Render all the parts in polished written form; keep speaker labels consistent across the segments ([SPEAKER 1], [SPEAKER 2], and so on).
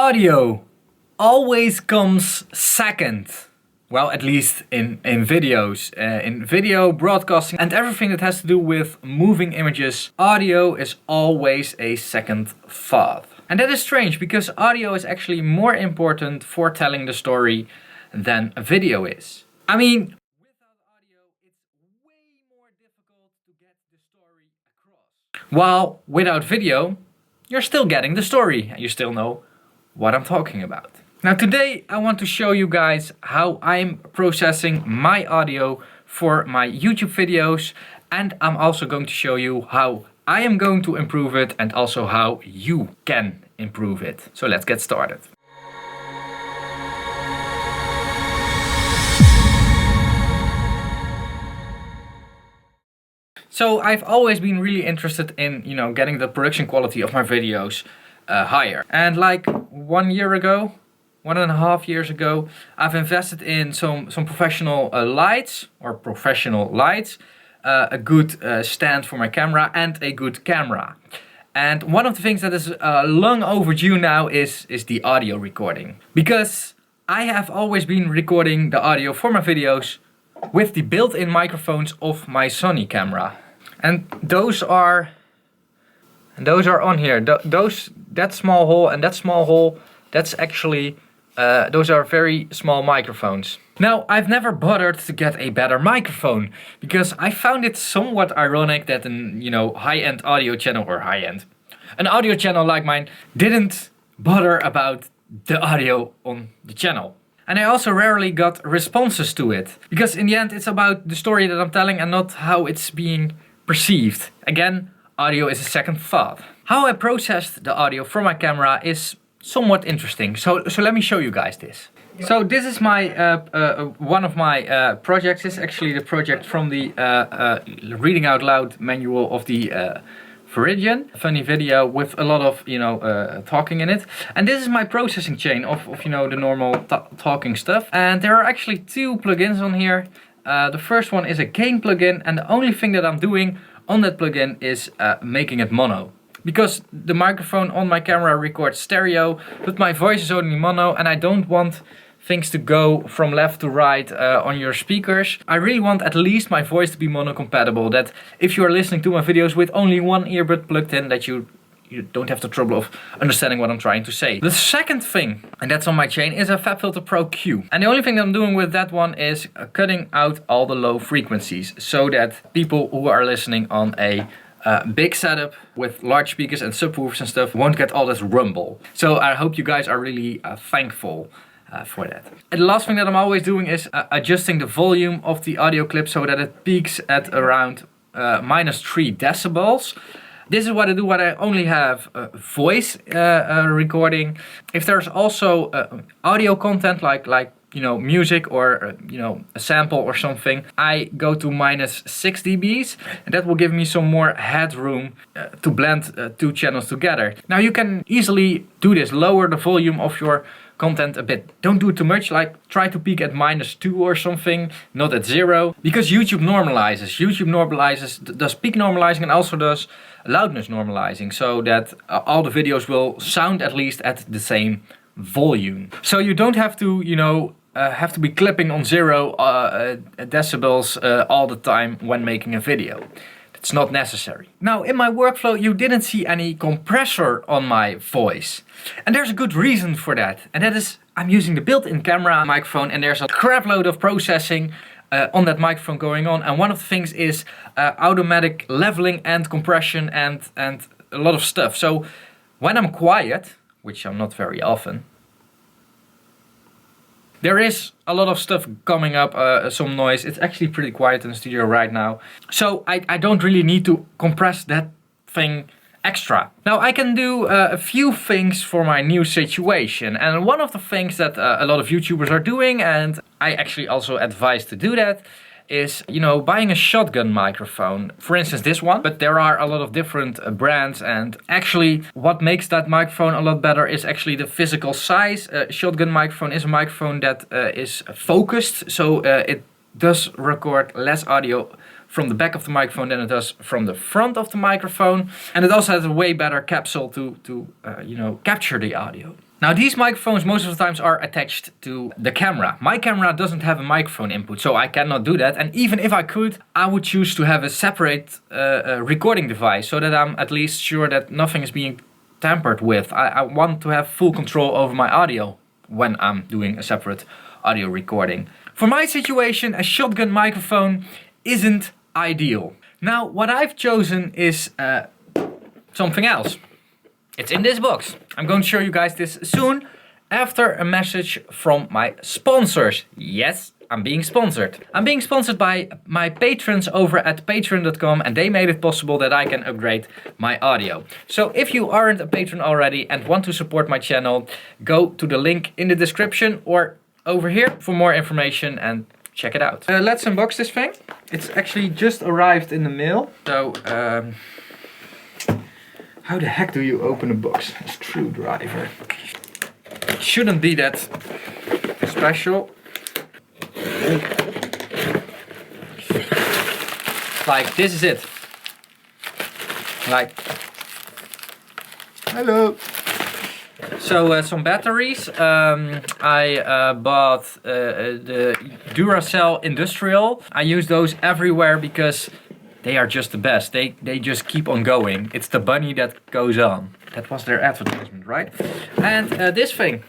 [SPEAKER 1] Audio always comes second. Well, at least in videos, in video broadcasting and everything that has to do with moving images, audio is always a second thought. And that is strange because audio is actually more important for telling the story than a video is. I mean, without audio, it's way more difficult to get the story across. While without video, you're still getting the story and you still know what I'm talking about. Now today I want to show you guys how I'm processing my audio for my YouTube videos, and I'm also going to show you how I am going to improve it and also how you can improve it. So let's get started. So I've always been really interested in, getting the production quality of my videos higher. And like 1 year ago, 1.5 years ago, I've invested in some professional lights, a good stand for my camera and a good camera. And one of the things that is long overdue now is the audio recording. Because I have always been recording the audio for my videos with the built-in microphones of my Sony camera. And those are on here. That small hole and that small hole, that's actually those are very small microphones. Now, I've never bothered to get a better microphone because I found it somewhat ironic that an high-end audio channel, or an audio channel like mine, didn't bother about the audio on the channel. And I also rarely got responses to it because in the end it's about the story that I'm telling and not how it's being perceived. Again, audio is a second thought. How I processed the audio from my camera is somewhat interesting. So let me show you guys this. So this is my one of my projects. This is actually the project from the reading out loud manual of the Viridian. Funny video with a lot of talking in it. And this is my processing chain of the normal talking stuff. And there are actually two plugins on here. The first one is a gain plugin, and the only thing that I'm doing on that plugin is making it mono. Because the microphone on my camera records stereo, but my voice is only mono, and I don't want things to go from left to right on your speakers. I really want at least my voice to be mono compatible, that if you are listening to my videos with only one earbud plugged in, that you don't have the trouble of understanding what I'm trying to say. The second thing, and that's on my chain, is a FabFilter Pro Q. And the only thing that I'm doing with that one is cutting out all the low frequencies, so that people who are listening on a big setup with large speakers and subwoofers and stuff won't get all this rumble. So I hope you guys are really thankful for that. And the last thing that I'm always doing is adjusting the volume of the audio clip so that it peaks at around -3 decibels. This is what I do when I only have voice recording. If there's also audio content like music or a sample or something, I go to -6 dBs, and that will give me some more headroom to blend two channels together. Now you can easily do this, lower the volume of your content a bit. Don't do it too much, like try to peak at -2 or something, not at 0, because YouTube normalizes. YouTube does peak normalizing and also does loudness normalizing, so that all the videos will sound at least at the same volume. So you don't have to be clipping on 0 decibels all the time when making a video. It's not necessary. Now in my workflow you didn't see any compressor on my voice. And there's a good reason for that. And that is I'm using the built-in camera microphone, and there's a crap load of processing on that microphone going on. And one of the things is automatic leveling and compression and a lot of stuff. So when I'm quiet, which I'm not very often, there is a lot of stuff coming up, some noise. It's actually pretty quiet in the studio right now. So I don't really need to compress that thing extra. Now I can do a few things for my new situation. And one of the things that a lot of YouTubers are doing, and I actually also advise to do that, is buying a shotgun microphone. For instance this one, but there are a lot of different brands, and actually what makes that microphone a lot better is actually the physical size. Shotgun microphone is a microphone that is focused, so it does record less audio from the back of the microphone than it does from the front of the microphone, and it also has a way better capsule to capture the audio. Now these microphones most of the times are attached to the camera. My camera doesn't have a microphone input, so I cannot do that. And even if I could, I would choose to have a separate recording device so that I'm at least sure that nothing is being tampered with. I want to have full control over my audio when I'm doing a separate audio recording. For my situation, a shotgun microphone isn't ideal. Now what I've chosen is something else. It's in this box. I'm going to show you guys this soon after a message from my sponsors. Yes, I'm being sponsored. I'm being sponsored by my patrons over at patreon.com, and they made it possible that I can upgrade my audio. So if you aren't a patron already and want to support my channel, go to the link in the description or over here for more information and check it out. Let's unbox this thing. It's actually just arrived in the mail. So how the heck do you open a box? A screwdriver. Shouldn't be that special. Like, this is it. Like, hello. So some batteries. I bought the Duracell Industrial. I use those everywhere because they are just the best. They just keep on going. It's the bunny that goes on. That was their advertisement, right? And this thing.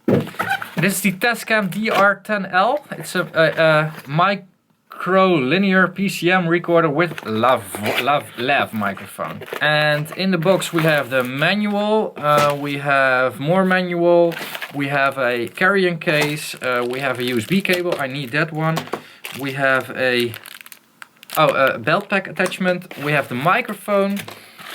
[SPEAKER 1] This is the Tascam DR10L. It's a micro linear PCM recorder with lav microphone. And in the box we have the manual. We have more manual. We have a carrying case. We have a USB cable. I need that one. We have a belt pack attachment. We have the microphone,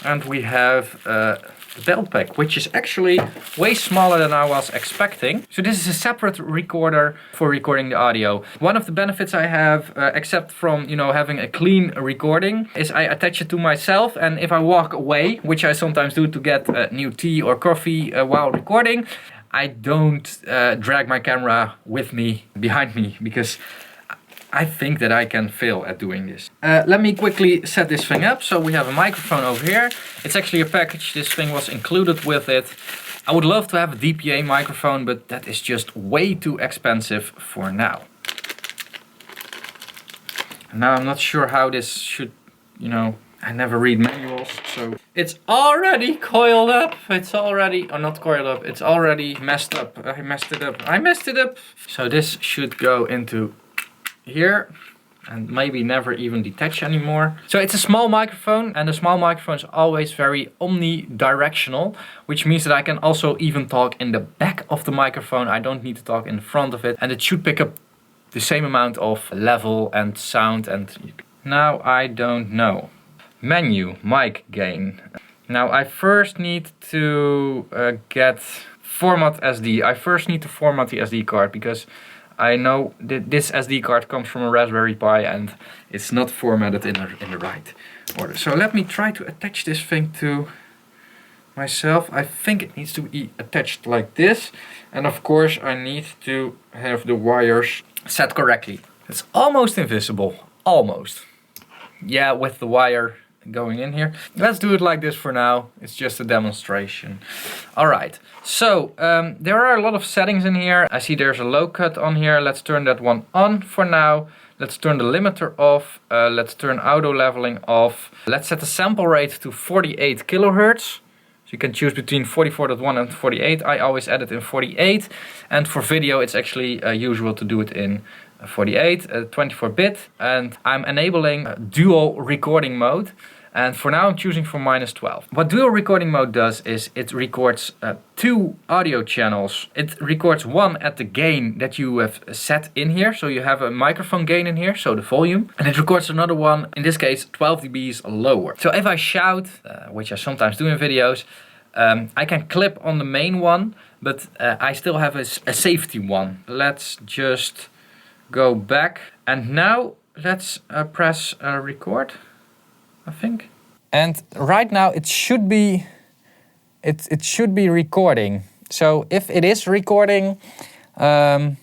[SPEAKER 1] and we have the belt pack, which is actually way smaller than I was expecting. So this is a separate recorder for recording the audio. One of the benefits I have, except from having a clean recording, is I attach it to myself, and if I walk away, which I sometimes do to get new tea or coffee while recording, I don't drag my camera with me behind me, because I think that I can fail at doing this. Let me quickly set this thing up. So we have a microphone over here. It's actually a package. This thing was included with it. I would love to have a DPA microphone, but that is just way too expensive for now. Now I'm not sure how this should, I never read manuals, so it's already coiled up. It's already, or not coiled up, it's already messed up. I messed it up. So this should go into here and maybe never even detach anymore. So it's a small microphone, and a small microphone is always very omnidirectional, which means that I can also even talk in the back of the microphone. I don't need to talk in the front of it, and it should pick up the same amount of level and sound. And now I don't know. Menu, mic gain. Now I first need to get format SD. I first need to format the SD card, because I know that this SD card comes from a Raspberry Pi and it's not formatted in the right order. So let me try to attach this thing to myself. I think it needs to be attached like this. And of course I need to have the wires set correctly. It's almost invisible. Almost. Yeah, with the wire going in here. Let's do it like this for now. It's just a demonstration. Alright, so there are a lot of settings in here. I see there's a low cut on here. Let's turn that one on for now. Let's turn the limiter off. Let's turn auto leveling off. Let's set the sample rate to 48 kilohertz. So you can choose between 44.1 and 48. I always add it in 48. And for video it's actually usual to do it in 48, 24-bit. And I'm enabling dual recording mode. And for now I'm choosing for -12. What dual recording mode does is it records two audio channels. It records one at the gain that you have set in here. So you have a microphone gain in here, so the volume. And it records another one, in this case 12 dBs lower. So if I shout, which I sometimes do in videos, I can clip on the main one, but I still have a safety one. Let's just go back. And now let's press record, I think. And right now it should be recording. So if it is recording, the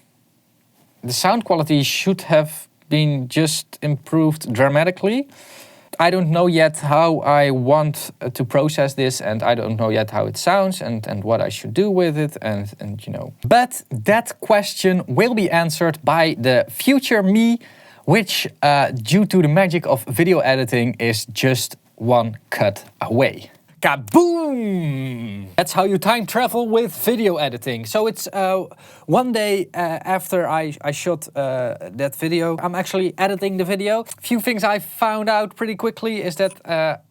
[SPEAKER 1] sound quality should have been just improved dramatically. I don't know yet how I want to process this, and I don't know yet how it sounds and what I should do with it and you know. But that question will be answered by the future me, which due to the magic of video editing is just one cut away. Kaboom! That's how you time travel with video editing. So it's one day after I shot that video. I'm actually editing the video. A few things I found out pretty quickly is that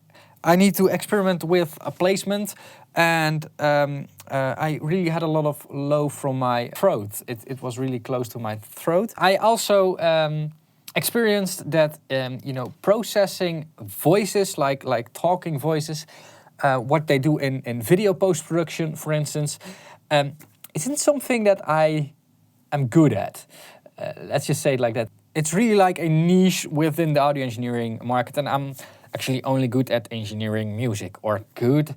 [SPEAKER 1] I need to experiment with a placement, and I really had a lot of low from my throat. It was really close to my throat. I also experienced that you know, processing voices like talking voices, what they do in video post-production, for instance, isn't something that I am good at. Let's just say it like that. It's really like a niche within the audio engineering market, and I'm actually only good at engineering music, or good.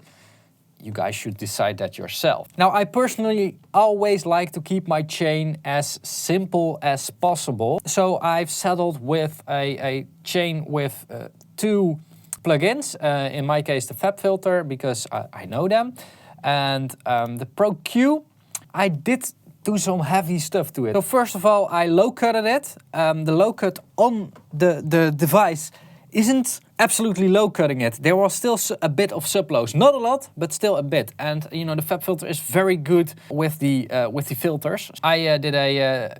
[SPEAKER 1] You guys should decide that yourself. Now, I personally always like to keep my chain as simple as possible. So I've settled with a chain with 2 plugins. In my case, the Fab filter, because I know them. And the Pro Q, I did do some heavy stuff to it. So first of all, I low-cutted it. The low-cut on the device isn't absolutely low-cutting it. There was still a bit of sub-lows. Not a lot, but still a bit. And you know, the Fab filter is very good with the filters. I did a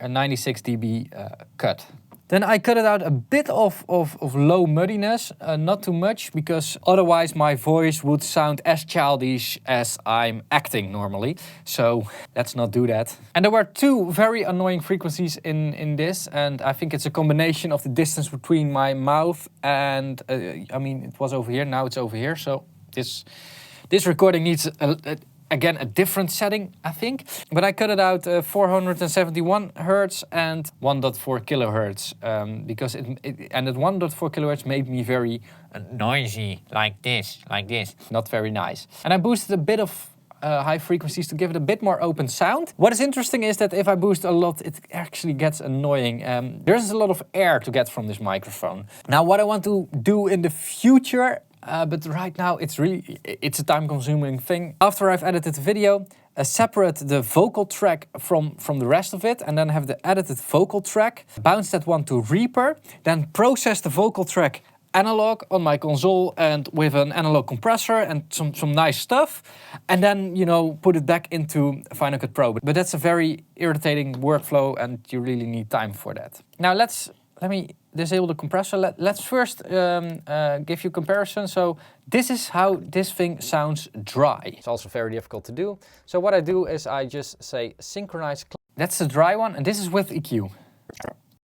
[SPEAKER 1] 96 dB cut. Then I cut it out a bit of low muddiness, not too much, because otherwise my voice would sound as childish as I'm acting normally. So let's not do that. And there were 2 very annoying frequencies in this, and I think it's a combination of the distance between my mouth and, I mean, it was over here, now it's over here. So this recording needs again, a different setting, I think. But I cut it out 471 hertz and 1.4 kilohertz, because and at 1.4 kilohertz made me very noisy, like this. Not very nice. And I boosted a bit of high frequencies to give it a bit more open sound. What is interesting is that if I boost a lot, it actually gets annoying. There's a lot of air to get from this microphone. Now, what I want to do in the future, but right now it's a time-consuming thing. After I've edited the video, separate the vocal track from the rest of it, and then have the edited vocal track, bounce that one to Reaper, then process the vocal track analog on my console and with an analog compressor and some nice stuff, and then, you know, put it back into Final Cut Pro. But that's a very irritating workflow, and you really need time for that. Now let me disable the compressor. Let's first give you a comparison. So this is how this thing sounds dry. It's also very difficult to do. So what I do is I just say synchronize. That's the dry one, and this is with EQ.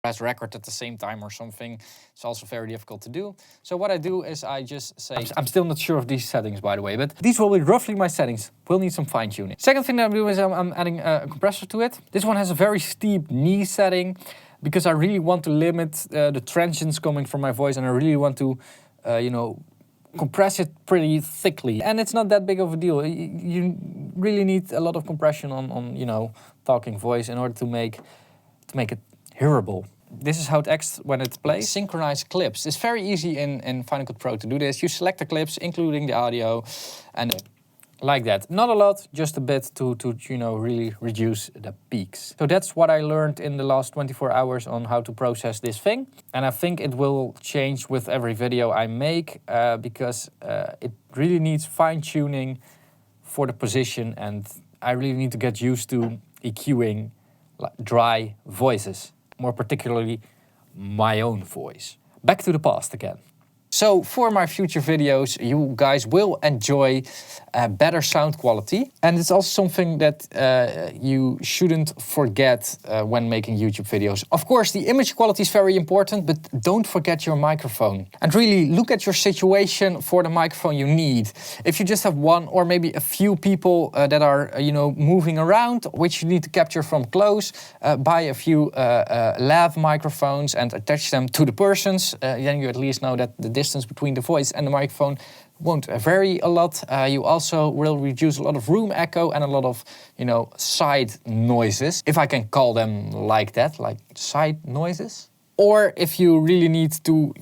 [SPEAKER 1] Press record at the same time or something. It's also very difficult to do. So what I do is I just say, I'm still not sure of these settings, by the way, but these will be roughly my settings. We'll need some fine tuning. Second thing that I'm doing is I'm adding a compressor to it. This one has a very steep knee setting, because I really want to limit the transients coming from my voice, and I really want to, you know, compress it pretty thickly. And it's not that big of a deal. You really need a lot of compression on you know, talking voice in order to make it hearable. This is how it acts when it plays. Synchronize clips. It's very easy in Final Cut Pro to do this. You select the clips, including the audio, and like that. Not a lot, just a bit to you know, really reduce the peaks. So that's what I learned in the last 24 hours on how to process this thing. And I think it will change with every video I make, because it really needs fine tuning for the position, and I really need to get used to EQing dry voices, more particularly my own voice. Back to the past again. So for my future videos, you guys will enjoy better sound quality. And it's also something that you shouldn't forget when making YouTube videos. Of course, the image quality is very important, but don't forget your microphone. And really look at your situation for the microphone you need. If you just have one or maybe a few people that are, you know, moving around, which you need to capture from close, buy a few lav microphones and attach them to the persons. Then you at least know that the distance between the voice and the microphone won't vary a lot. You also will reduce a lot of room echo and a lot of, you know, side noises, if I can call them like that, like side noises. Or if you really need to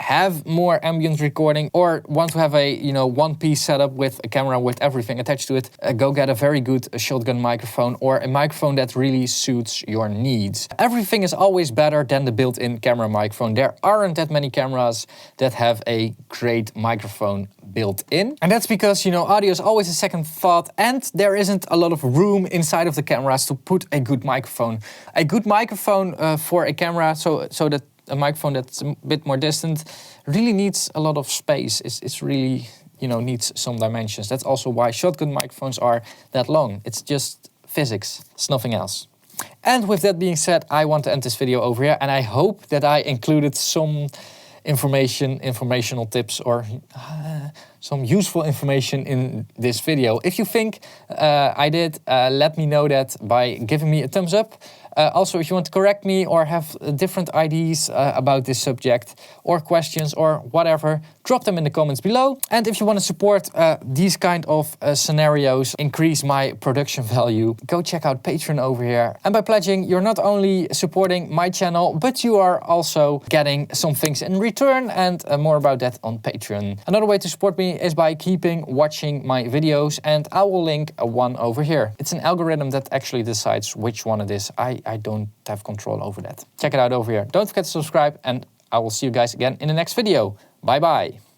[SPEAKER 1] have more ambient recording or want to have a, you know, one-piece setup with a camera with everything attached to it, go get a very good shotgun microphone or a microphone that really suits your needs. Everything is always better than the built-in camera microphone. There aren't that many cameras that have a great microphone built in. And that's because, you know, audio is always a second thought and there isn't a lot of room inside of the cameras to put a good microphone. A good microphone for a camera, so that a microphone that's a bit more distant really needs a lot of space. It's really, you know, needs some dimensions. That's also why shotgun microphones are that long. It's just physics, it's nothing else. And with that being said, I want to end this video over here, and I hope that I included some informational tips or some useful information in this video. If you think I did, let me know that by giving me a thumbs up. Also, if you want to correct me or have different ideas about this subject or questions or whatever, drop them in the comments below. And if you want to support these kind of scenarios, increase my production value, go check out Patreon over here. And by pledging, you're not only supporting my channel, but you are also getting some things in return, and more about that on Patreon. Another way to support me is by keeping watching my videos, and I will link one over here. It's an algorithm that actually decides which one it is. I don't have control over that. Check it out over here. Don't forget to subscribe, and I will see you guys again in the next video. Bye bye.